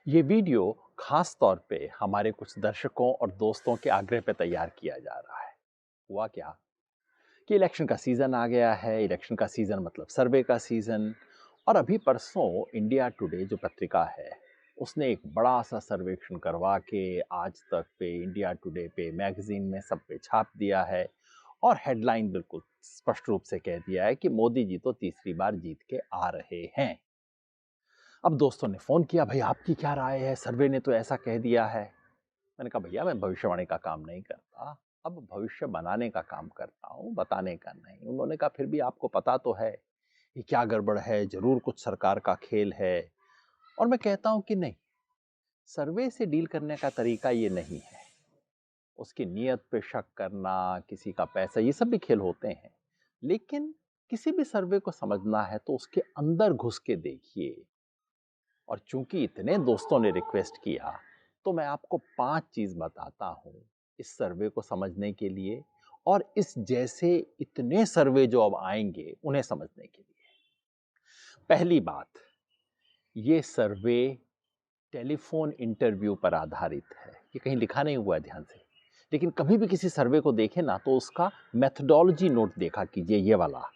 ये वीडियो खास तौर पे हमारे कुछ दर्शकों और दोस्तों के आग्रह पे तैयार किया जा रहा है। हुआ क्या कि इलेक्शन का सीज़न आ गया है, इलेक्शन का सीज़न मतलब सर्वे का सीज़न। और अभी परसों इंडिया टुडे जो पत्रिका है, उसने एक बड़ा-सा सर्वेक्षण करवा के आज तक पे, इंडिया टुडे पे, मैगज़ीन में सब पे छाप दिया है और हेडलाइन बिल्कुल स्पष्ट रूप से कह दिया है कि मोदी जी तो तीसरी बार जीत के आ रहे हैं। अब दोस्तों ने फ़ोन किया, "भई आपकी क्या राय है? सर्वे ने तो ऐसा कह दिया है।" मैंने कहा, "भैया मैं भविष्यवाणी का काम नहीं करता, अब भविष्य बनाने का काम करता हूँ, बताने का नहीं।" उन्होंने कहा, "फिर भी आपको पता तो है कि क्या गड़बड़ है, ज़रूर कुछ सरकार का खेल है।" और मैं कहता हूँ कि नहीं, सर्वे से डील करने का तरीका ये नहीं है। उसकी नीयत पे शक करना, किसी का पैसा, ये सब भी खेल होते हैं। लेकिन किसी भी सर्वे को समझना है तो उसके अंदर घुस के देखिए। और चूंकि इतने दोस्तों ने रिक्वेस्ट किया, तो मैं आपको 5 चीज़ बताता हूँ इस सर्वे को समझने के लिए और इस जैसे इतने सर्वे जो अब आएँगे, उन्हें समझने के लिए। पहली बात, ये सर्वे टेलीफ़ोन इंटरव्यू पर आधारित है। ये कहीं लिखा नहीं हुआ है ध्यान से। लेकिन कभी भी किसी सर्वे को देखें ना, तो उसका मेथोडोलॉजी नोट देखा कीजिए, ये वाला।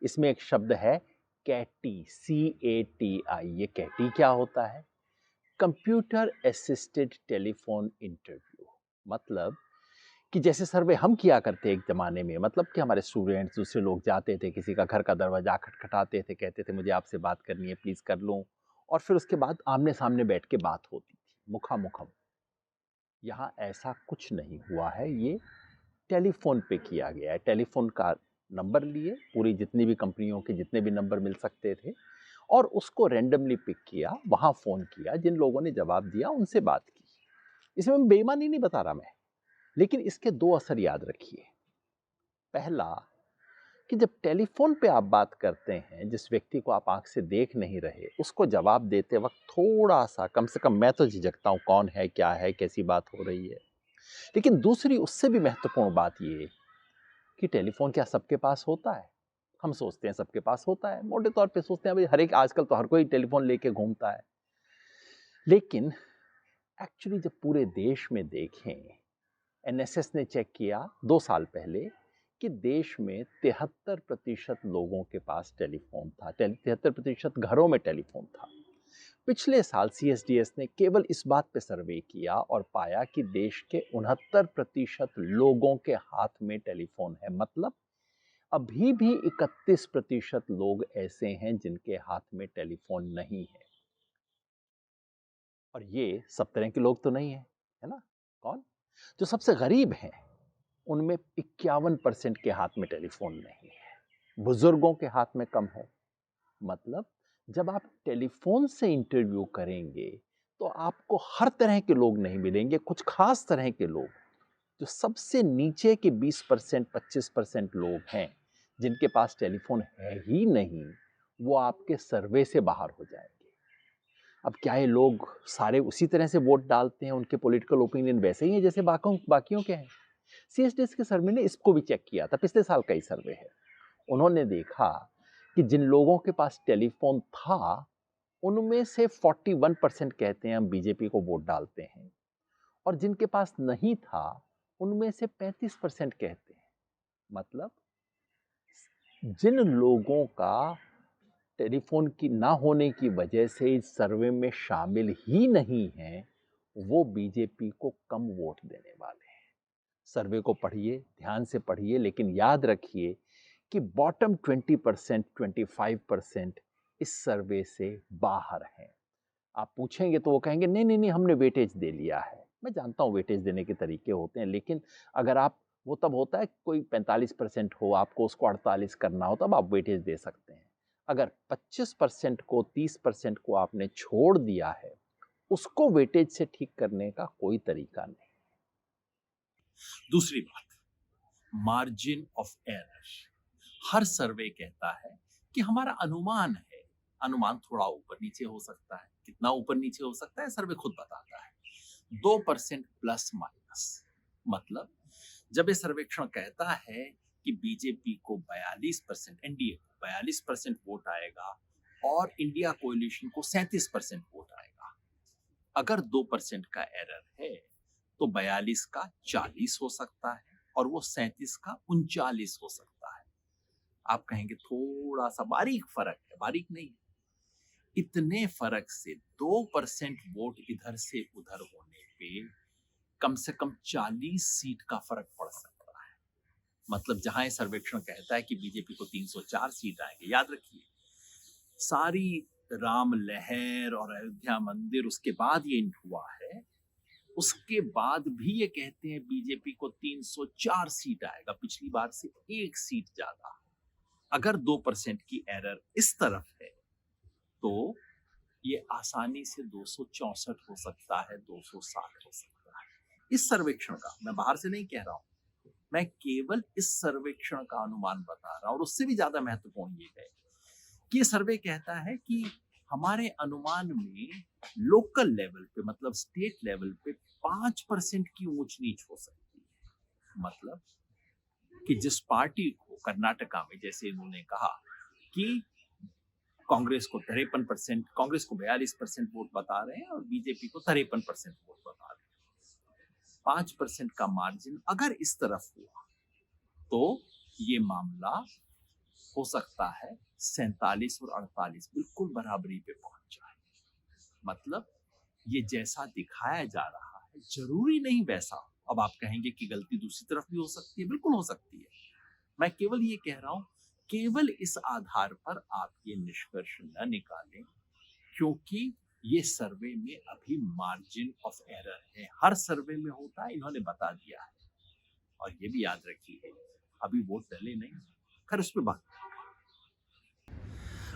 इसमें एक शब्द है कैटी, CATI। ये कैटी क्या होता है? Computer assisted telephone interview. मतलब कि जैसे सर्वे हम किया करते एक जमाने में, मतलब कि हमारे स्टूडेंट्स, दूसरे लोग जाते थे, किसी का घर का दरवाजा खटखटाते थे, कहते थे मुझे आपसे बात करनी है, प्लीज कर लूं। और फिर उसके बाद आमने सामने बैठ के बात होती थी, मुखामुखम। यहाँ ऐसा कुछ नहीं हुआ है, ये टेलीफोन पे किया गया है। टेलीफोन का नंबर लिए, पूरी जितनी भी कंपनियों के जितने भी नंबर मिल सकते थे, और उसको रैंडमली पिक किया, वहां फोन किया, जिन लोगों ने जवाब दिया उनसे बात की। इसमें मैं बेईमानी नहीं बता रहा मैं, लेकिन इसके दो असर याद रखिए। पहला, कि जब टेलीफोन पे आप बात करते हैं, जिस व्यक्ति को आप आंख से देख नहीं रहे, उसको जवाब देते वक्त थोड़ा सा, कम से कम मैं तो झिझकता हूं, कौन है, क्या है, कैसी बात हो रही है। लेकिन दूसरी उससे भी महत्वपूर्ण बात ये कि टेलीफोन क्या सबके पास होता है? हम सोचते हैं सबके पास होता है, मोटे तौर पे सोचते हैं भाई हर एक, आजकल तो हर कोई टेलीफोन लेके घूमता है। लेकिन एक्चुअली जब पूरे देश में देखें, एनएसएस ने चेक किया 2 साल पहले कि देश में 73% लोगों के पास टेलीफोन था, 73% घरों में टेलीफोन था। पिछले साल सीएसडीएस ने केवल इस बात पे सर्वे किया और पाया कि देश के 69% लोगों के हाथ में टेलीफोन है। मतलब अभी भी 31% लोग ऐसे हैं जिनके हाथ में टेलीफोन नहीं है। और ये सब तरह के लोग तो नहीं है, है ना? कौन? जो सबसे गरीब हैं, उनमें 51% के हाथ में टेलीफोन नहीं है। बुजुर्गों के हाथ में कम है। मतलब जब आप टेलीफोन से इंटरव्यू करेंगे, तो आपको हर तरह के लोग नहीं मिलेंगे, कुछ खास तरह के लोग। जो सबसे नीचे के 20%, 25% लोग हैं, जिनके पास टेलीफोन है ही नहीं, वो आपके सर्वे से बाहर हो जाएंगे। अब क्या ये लोग सारे उसी तरह से वोट डालते हैं, उनके पॉलिटिकल ओपिनियन वैसे ही हैं जैसे बाकियों के हैं? सीएसडीएस के सर्वे ने इसको भी चेक किया था, पिछले साल का ही सर्वे है। उन्होंने देखा कि जिन लोगों के पास टेलीफोन था, उनमें से 41% कहते हैं हम बीजेपी को वोट डालते हैं, और जिनके पास नहीं था, उनमें से 35% कहते हैं। मतलब जिन लोगों का टेलीफोन की ना होने की वजह से इस सर्वे में शामिल ही नहीं हैं, वो बीजेपी को कम वोट देने वाले हैं। सर्वे को पढ़िए, ध्यान से पढ़िए, लेकिन याद रखिए कि बॉटम 20%, 25% इस सर्वे से बाहर हैं। आप पूछेंगे तो वो कहेंगे नहीं नहीं नहीं, हमने वेटेज दे लिया है। मैं जानता हूँ वेटेज देने के तरीके होते हैं, लेकिन अगर आप, वो तब होता है कोई 45% हो, आपको उसको 48 करना हो, तब आप वेटेज दे सकते हैं। अगर 25% को, 30% को आपने छोड़ दिया है, उसको वेटेज से ठीक करने का कोई तरीका नहीं। दूसरी बात, मार्जिन ऑफ एरर। हर सर्वे कहता है कि हमारा अनुमान है, अनुमान थोड़ा ऊपर नीचे हो सकता है, कितना ऊपर नीचे हो सकता है सर्वे खुद बताता है, 2% प्लस माइनस। मतलब जब ये सर्वेक्षण कहता है कि बीजेपी को 42%, एनडीए को 42% वोट आएगा और इंडिया कोalition को 37% वोट आएगा, अगर 2% का एरर है तो 42 का 40 हो सकता है और वो 37 का 39 हो सकता है। आप कहेंगे थोड़ा सा बारीक फर्क है, बारीक नहीं है। इतने फर्क से 2% वोट इधर से उधर होने पे कम से कम 40 सीट का फर्क पड़ सकता है। मतलब जहां ये सर्वेक्षण कहता है कि बीजेपी को 304 सीट आएंगे, याद रखिए सारी राम लहर और अयोध्या मंदिर उसके बाद ये हुआ है, उसके बाद भी ये कहते हैं बीजेपी को 304 सीट आएगा, पिछली बार से 1 सीट ज्यादा। अगर 2% की एरर इस तरफ है तो ये आसानी से 264 हो सकता है, 260 हो सकता है। इस सर्वेक्षण का, मैं बाहर से नहीं कह रहा हूं, मैं केवल इस सर्वेक्षण का अनुमान बता रहा हूं। और उससे भी ज्यादा महत्वपूर्ण ये है कि ये सर्वे कहता है कि हमारे अनुमान में लोकल लेवल पे, मतलब स्टेट लेवल पे 5% की ऊंच नीच हो सकती है। मतलब कि जिस पार्टी को कर्नाटका में, जैसे इन्होंने कहा कि कांग्रेस को 53%, कांग्रेस को 42% वोट बता रहे हैं और बीजेपी को 53% वोट बता रहे हैं, 5% का मार्जिन अगर इस तरफ हुआ तो ये मामला हो सकता है 47 और 48 बिल्कुल बराबरी पे पहुंच जाए। मतलब ये जैसा दिखाया जा रहा है जरूरी नहीं वैसा। अब आप कहेंगे कि गलती दूसरी तरफ भी हो सकती है, बिल्कुल हो सकती है। मैं केवल ये कह रहा हूं, केवल इस आधार पर आप ये निष्कर्ष न निकालें, क्योंकि ये सर्वे में अभी मार्जिन ऑफ एरर है। हर सर्वे में होता है, इन्होंने बता दिया है। और ये भी याद रखिए अभी वोट डले नहीं, खैर उस पर बात।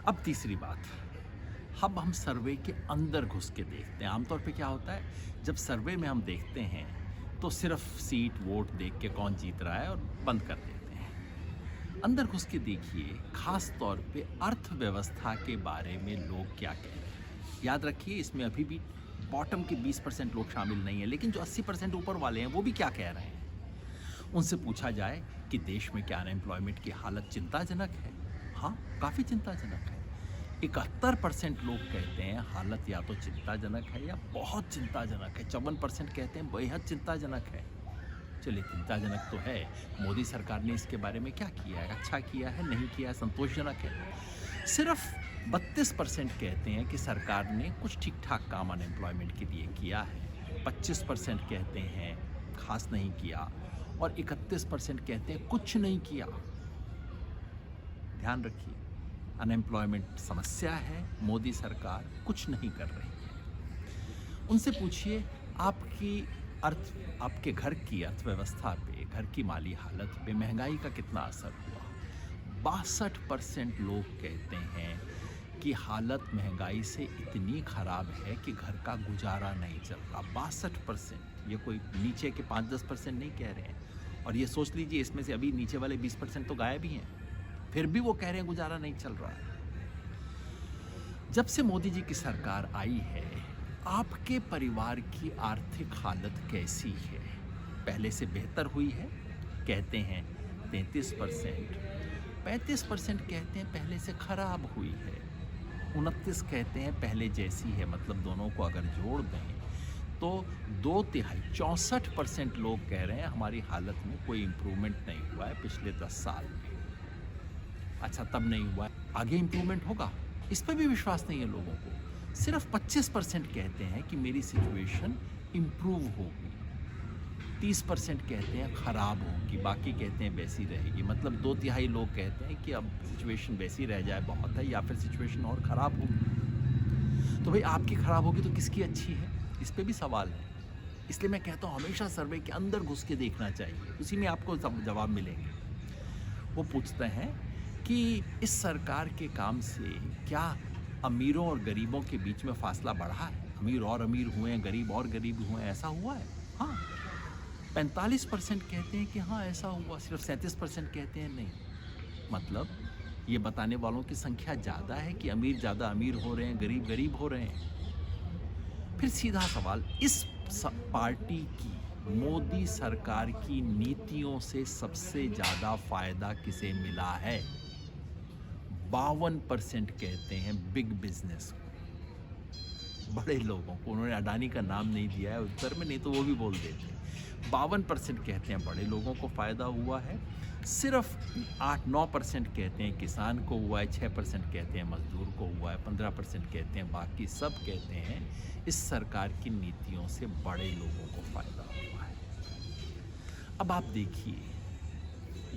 अब तीसरी बात, अब हम सर्वे के अंदर घुस के देखते हैं। आमतौर पे क्या होता है, जब सर्वे में हम देखते हैं तो सिर्फ सीट वोट देख के कौन जीत रहा है और बंद कर देते हैं। अंदर घुस के देखिए, खास तौर पे अर्थव्यवस्था के बारे में लोग क्या कह रहे हैं। याद रखिए इसमें अभी भी बॉटम के 20% लोग शामिल नहीं है, लेकिन जो 80% ऊपर वाले हैं वो भी क्या कह रहे हैं। उनसे पूछा जाए कि देश में क्या अनएम्प्लॉयमेंट की हालत चिंताजनक है, हाँ काफ़ी चिंताजनक है। 71% लोग कहते हैं हालत या तो चिंताजनक है या बहुत चिंताजनक है। 54% कहते हैं बेहद चिंताजनक है। चलिए चिंताजनक तो है, मोदी सरकार ने इसके बारे में क्या किया है, अच्छा किया है, नहीं किया है, संतोषजनक है। सिर्फ 32% कहते हैं कि सरकार ने कुछ ठीक ठाक काम अनएम्प्लॉयमेंट के लिए किया है। 25% कहते हैं खास नहीं किया और 31% कहते हैं कुछ नहीं किया। ध्यान रखिए, अनएम्प्लॉयमेंट समस्या है, मोदी सरकार कुछ नहीं कर रही है। उनसे पूछिए आपके घर की अर्थव्यवस्था पे, घर की माली हालत पे महंगाई का कितना असर हुआ। 62% लोग कहते हैं कि हालत महंगाई से इतनी खराब है कि घर का गुजारा नहीं चल रहा। 62%, ये कोई नीचे के 5-10% नहीं कह रहे हैं। और ये सोच लीजिए इसमें से अभी नीचे वाले 20% तो गायब ही हैं, फिर भी वो कह रहे हैं गुजारा नहीं चल रहा है। जब से मोदी जी की सरकार आई है, आपके परिवार की आर्थिक हालत कैसी है? पहले से बेहतर हुई है, कहते हैं 33%। 35% कहते हैं पहले से खराब हुई है। 29 कहते हैं पहले जैसी है। मतलब दोनों को अगर जोड़ दें तो 2/3 64% लोग कह रहे हैं हमारी हालत में कोई इम्प्रूवमेंट नहीं हुआ है पिछले 10 साल में। अच्छा तब नहीं हुआ, आगे इम्प्रूवमेंट होगा, इस पर भी विश्वास नहीं है लोगों को। सिर्फ 25% कहते हैं कि मेरी सिचुएशन इम्प्रूव होगी। 30% कहते हैं खराब होगी, बाकी कहते हैं वैसी रहेगी। मतलब 2/3 लोग कहते हैं कि अब सिचुएशन वैसी रह जाए बहुत है, या फिर सिचुएशन और ख़राब होगी। तो भाई आपकी ख़राब होगी तो किसकी अच्छी है, इस पर भी सवाल है। इसलिए मैं कहता हूँ हमेशा सर्वे के अंदर घुस के देखना चाहिए, उसी में आपको जवाब मिलेंगे। वो पूछते हैं कि इस सरकार के काम से क्या अमीरों और गरीबों के बीच में फासला बढ़ा है, अमीर और अमीर हुए हैं, गरीब और गरीब हुए हैं, ऐसा हुआ है? हाँ, 45% कहते हैं कि हाँ ऐसा हुआ, सिर्फ 37% कहते हैं नहीं। मतलब ये बताने वालों की संख्या ज़्यादा है कि अमीर ज़्यादा अमीर हो रहे हैं, गरीब गरीब हो रहे हैं। फिर सीधा सवाल, इस पार्टी की, मोदी सरकार की नीतियों से सबसे ज़्यादा फायदा किसे मिला है? 52% कहते हैं बिग बिजनेस को। बड़े लोगों को, उन्होंने अडानी का नाम नहीं दिया है उत्तर में, नहीं तो वो भी बोल देते। 52% कहते हैं बड़े लोगों को फ़ायदा हुआ है, सिर्फ 8-9% कहते हैं किसान को हुआ है, 6% कहते हैं मजदूर को हुआ है, 15% कहते हैं, बाकी सब कहते हैं इस सरकार की नीतियों से बड़े लोगों को फ़ायदा हुआ है। अब आप देखिए,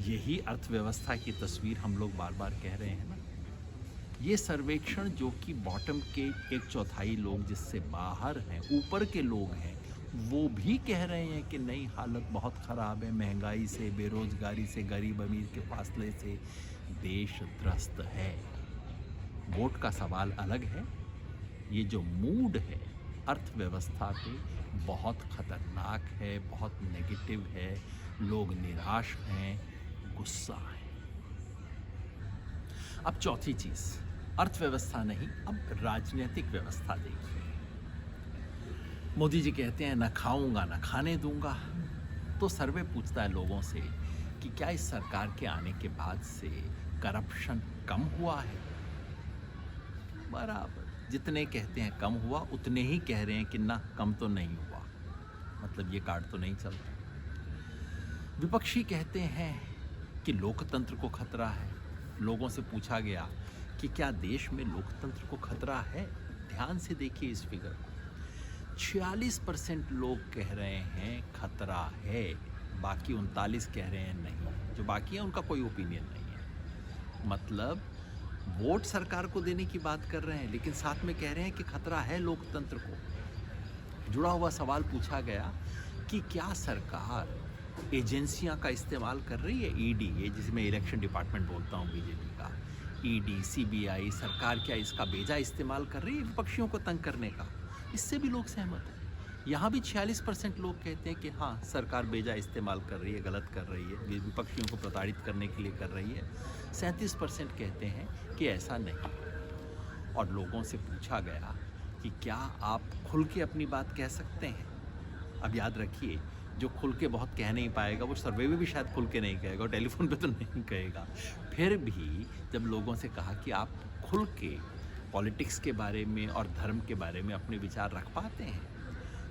यही अर्थव्यवस्था की तस्वीर हम लोग बार बार कह रहे हैं ना। ये सर्वेक्षण जो कि बॉटम के 1/4 लोग जिससे बाहर हैं, ऊपर के लोग हैं, वो भी कह रहे हैं कि नहीं, हालत बहुत ख़राब है, महंगाई से, बेरोजगारी से, गरीब अमीर के फासले से देश त्रस्त है। वोट का सवाल अलग है, ये जो मूड है अर्थव्यवस्था पे बहुत ख़तरनाक है, बहुत नेगेटिव है, लोग निराश हैं, गुस्सा है। अब चौथी चीज़, अर्थव्यवस्था नहीं, अब राजनीतिक व्यवस्था देखिए। मोदी जी कहते हैं न खाऊंगा न खाने दूंगा, तो सर्वे पूछता है लोगों से कि क्या इस सरकार के आने के बाद से करप्शन कम हुआ है? बराबर, जितने कहते हैं कम हुआ, उतने ही कह रहे हैं कि ना, कम तो नहीं हुआ। मतलब ये कार्ड तो नहीं चलता। विपक्षी कहते हैं कि लोकतंत्र को खतरा है। लोगों से पूछा गया कि क्या देश में लोकतंत्र को खतरा है? ध्यान से देखिए इस फिगर को। 46% लोग कह रहे हैं खतरा है, बाकी 39 कह रहे हैं नहीं। जो बाकी है उनका कोई ओपिनियन नहीं है। मतलब वोट सरकार को देने की बात कर रहे हैं, लेकिन साथ में कह रहे हैं कि खतरा है लोकतंत्र को। जुड़ा हुआ सवाल पूछा गया कि क्या सरकार एजेंसियां का इस्तेमाल कर रही है, ईडी, ये जिसमें इलेक्शन डिपार्टमेंट बोलता हूँ बीजेपी का, ईडी, सीबीआई, सरकार क्या इसका बेजा इस्तेमाल कर रही है विपक्षियों को तंग करने का? इससे भी लोग सहमत हैं। यहाँ भी 46% लोग कहते हैं कि हाँ, सरकार बेजा इस्तेमाल कर रही है, गलत कर रही है, विपक्षियों को प्रताड़ित करने के लिए कर रही है। 37% कहते हैं कि ऐसा नहीं। और लोगों से पूछा गया कि क्या आप खुल के अपनी बात कह सकते हैं? अब याद रखिए, जो खुल के बहुत कह नहीं पाएगा वो सर्वे में भी शायद खुल के नहीं कहेगा, और टेलीफोन पे तो नहीं कहेगा। फिर भी जब लोगों से कहा कि आप खुल के पॉलिटिक्स के बारे में और धर्म के बारे में अपने विचार रख पाते हैं,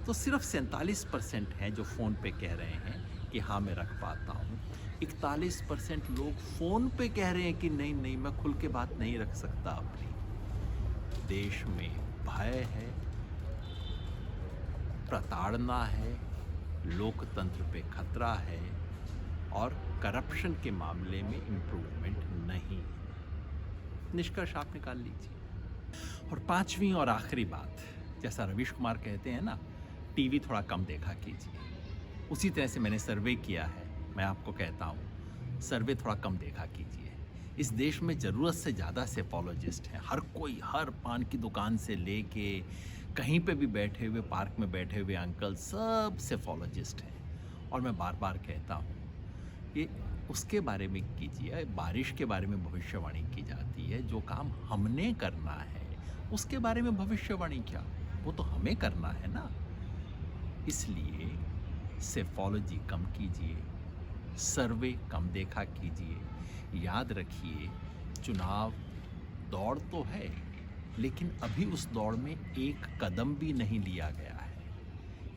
तो सिर्फ 47% हैं जो फ़ोन पे कह रहे हैं कि हाँ मैं रख पाता हूँ। 41% लोग फ़ोन पे कह रहे हैं कि नहीं नहीं, मैं खुल के बात नहीं रख सकता अपनी। देश में भय है, प्रताड़ना है, लोकतंत्र पे खतरा है, और करप्शन के मामले में इम्प्रूवमेंट नहीं। निष्कर्ष आप निकाल लीजिए। और पांचवी और आखिरी बात, जैसा रवीश कुमार कहते हैं ना, टीवी थोड़ा कम देखा कीजिए। उसी तरह से मैंने सर्वे किया है, मैं आपको कहता हूँ सर्वे थोड़ा कम देखा कीजिए। इस देश में ज़रूरत से ज़्यादा सेफोलॉजिस्ट हैं, हर कोई, हर पान की दुकान से लेके कहीं पे भी बैठे हुए, पार्क में बैठे हुए अंकल, सब सेफोलॉजिस्ट हैं। और मैं बार बार कहता हूँ ये उसके बारे में कीजिए, बारिश के बारे में भविष्यवाणी की जाती है, जो काम हमने करना है उसके बारे में भविष्यवाणी क्या, वो तो हमें करना है ना। इसलिए सेफोलॉजी कम कीजिए, सर्वे कम देखा कीजिए। याद रखिए, चुनाव दौड़ तो है, लेकिन अभी उस दौड़ में एक कदम भी नहीं लिया गया है।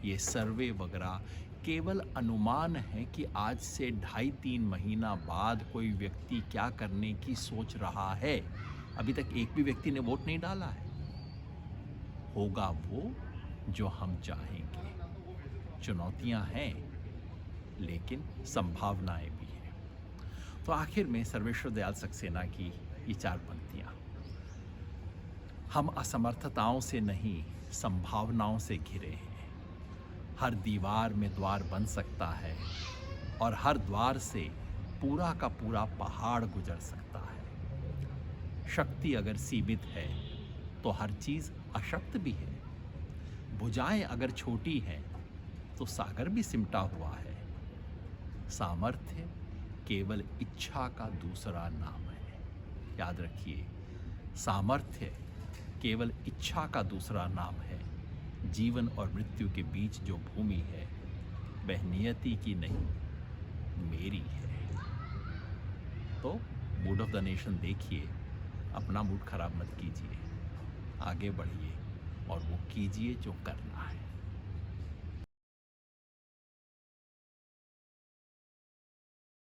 ये सर्वे वगैरह केवल अनुमान है कि आज से 2.5-3 महीना बाद कोई व्यक्ति क्या करने की सोच रहा है। अभी तक एक भी व्यक्ति ने वोट नहीं डाला है। होगा वो जो हम चाहेंगे। चुनौतियां हैं, लेकिन संभावनाएं भी हैं। तो आखिर में सर्वेश्वर दयाल सक्सेना की ये 4 पंक्तियां, हम असमर्थताओं से नहीं, संभावनाओं से घिरे हैं। हर दीवार में द्वार बन सकता है, और हर द्वार से पूरा का पूरा पहाड़ गुजर सकता है। शक्ति अगर सीमित है तो हर चीज़ अशक्त भी है। भुजाएं अगर छोटी हैं तो सागर भी सिमटा हुआ है। सामर्थ्य केवल इच्छा का दूसरा नाम है। याद रखिए, सामर्थ्य केवल इच्छा का दूसरा नाम है। जीवन और मृत्यु के बीच जो भूमि है वह नियति की नहीं, मेरी है। तो मूड ऑफ द नेशन देखिए, अपना मूड खराब मत कीजिए, आगे बढ़िए, और वो कीजिए जो करना